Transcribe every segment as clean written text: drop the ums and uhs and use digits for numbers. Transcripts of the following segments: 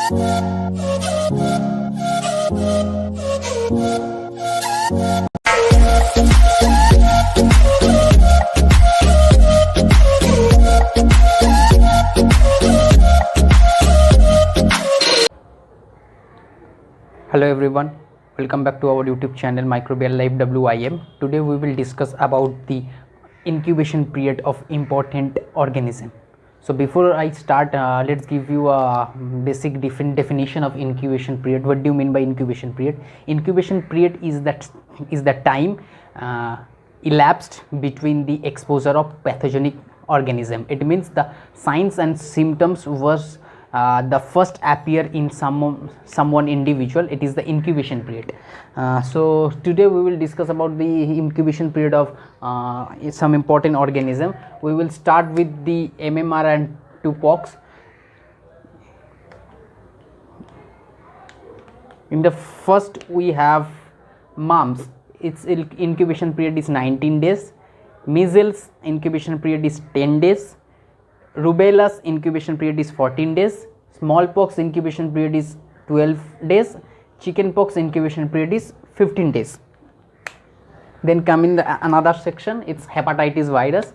Hello everyone, welcome back to our YouTube channel Microbial Life WIM. Today we will discuss about the incubation period of important organism. So before I start, let's give you a basic definition of incubation period. What do you mean by incubation period? Incubation period is the time elapsed between the exposure of pathogenic organism. It means the signs and symptoms was the first appear in someone individual. It is the incubation period. So today we will discuss about the incubation period of some important organism. We will start with the MMR and 2-pox. In the first we have mumps. Its incubation period is 19 days. Measles incubation period is 10 days. Rubella's incubation period is 14 days. Smallpox incubation period is 12 days. Chickenpox incubation period is 15 days. Then come in another section. It's hepatitis virus.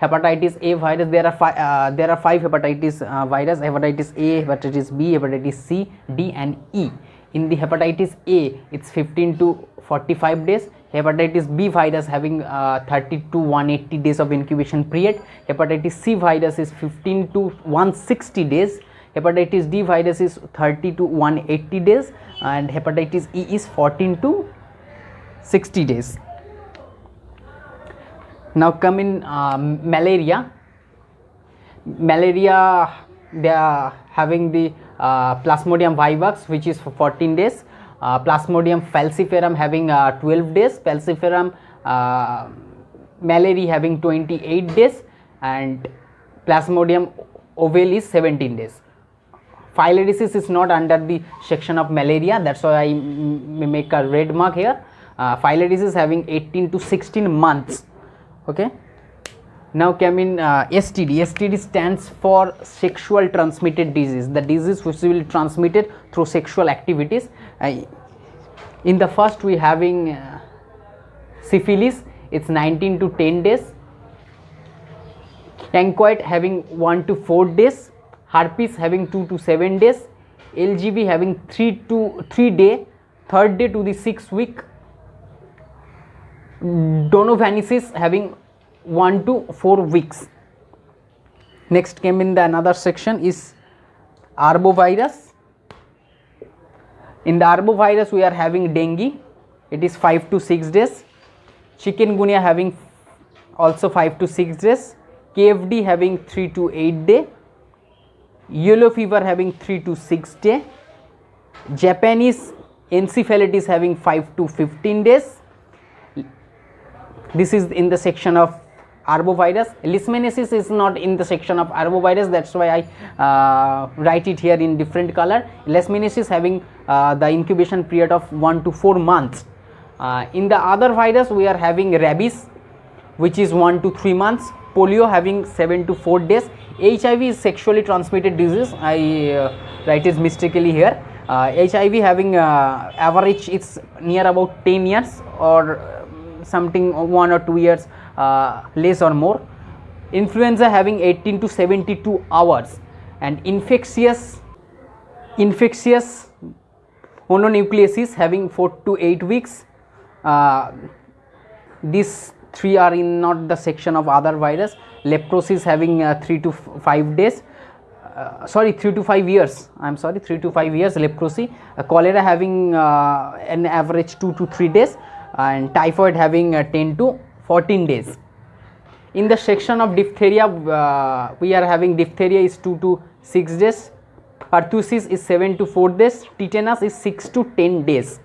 Hepatitis A virus. There are five hepatitis virus: hepatitis A, hepatitis B, hepatitis C, D, and E. In the hepatitis A, it's 15 to 45 days. Hepatitis B virus having 30 to 180 days of incubation period. Hepatitis C virus is 15 to 160 days. Hepatitis D virus is 30 to 180 days, and hepatitis E is 14 to 60 days. Now come in malaria. Malaria, they are having the Plasmodium vivax, which is for 14 days. Plasmodium falciparum having 12 days, Falciparum malari having 28 days, and Plasmodium ovalis 17 days. Phyllodesis is not under the section of malaria, that's why I make a red mark here. Phyllodesis having 18 to 16 months. Okay. Now come in STD. STD stands for sexual transmitted disease, the disease which will be transmitted through sexual activities. In the first we having syphilis, it's 19 to 10 days. Tancoid having 1 to 4 days. Herpes having 2 to 7 days. LGB having 3 day, third day to the 6th week. Donovanesis having 1 to 4 weeks. Next came in the another section is arbovirus. In the arbovirus we are having dengue, it is 5 to 6 days. Chikungunya having also 5 to 6 days. KFD having 3 to 8 day. Yellow fever having 3 to 6 day. Japanese encephalitis having 5 to 15 days. This is in the section of arbovirus. Leishmaniasis is not in the section of arbovirus, that's why I write it here in different color. Leishmaniasis having the incubation period of 1 to 4 months. In the other virus we are having rabies, which is 1 to 3 months. Polio having 7 to 4 days. HIV is sexually transmitted disease, I write it mistakenly here. HIV having average it's near about 10 years or something 1 or 2 years less or more. Influenza having 18 to 72 hours, and infectious mononucleosis having 4 to 8 weeks. These three are in not the section of other virus. Leprosis having 3 to 5 days. 3 to 5 years. I am sorry, 3 to 5 years leprosy. Cholera having an average 2 to 3 days, and typhoid having 10 to 14 days. In the section of diphtheria, we are having diphtheria is 2 to 6 days. Pertussis is 7 to 4 days. Tetanus is 6 to 10 days.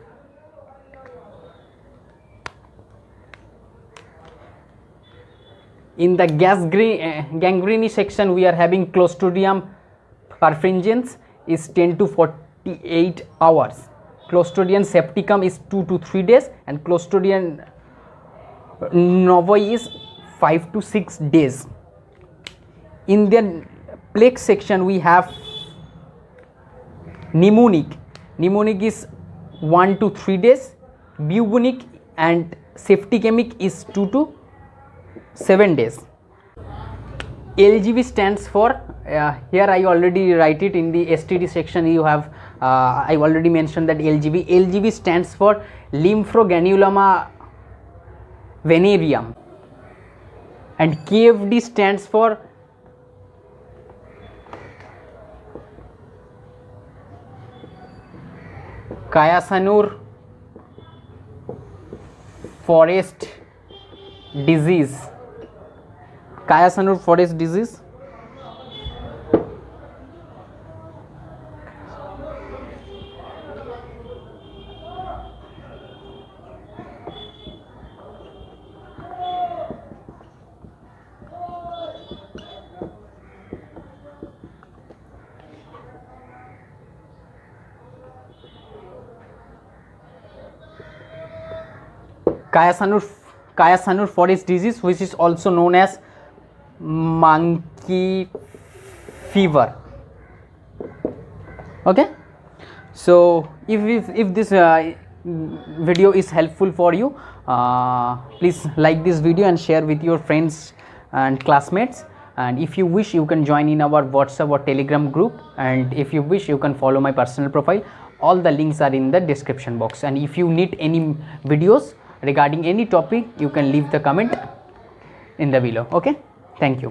In the gangrene section, we are having Clostridium perfringens is 10 to 48 hours. Clostridium septicum is 2 to 3 days, and Clostridium novyi is 5 to 6 days. In the plague section, we have Pneumonic is 1 to 3 days. Bubonic and septicemic is 2 to 7 days. LGB stands for, here I already write it in the STD section. You have I already mentioned that LGB stands for lymphogranuloma venereum, and KFD stands for Kyasanur forest disease. Kyasanur forest disease. Kyasanur forest disease, which is also known as monkey fever. Okay, so if this video is helpful for you, please like this video and share with your friends and classmates. And if you wish, you can join in our WhatsApp or Telegram group, and if you wish, you can follow my personal profile. All the links are in the description box. And if you need any videos regarding any topic, you can leave the comment in the below. Okay, thank you.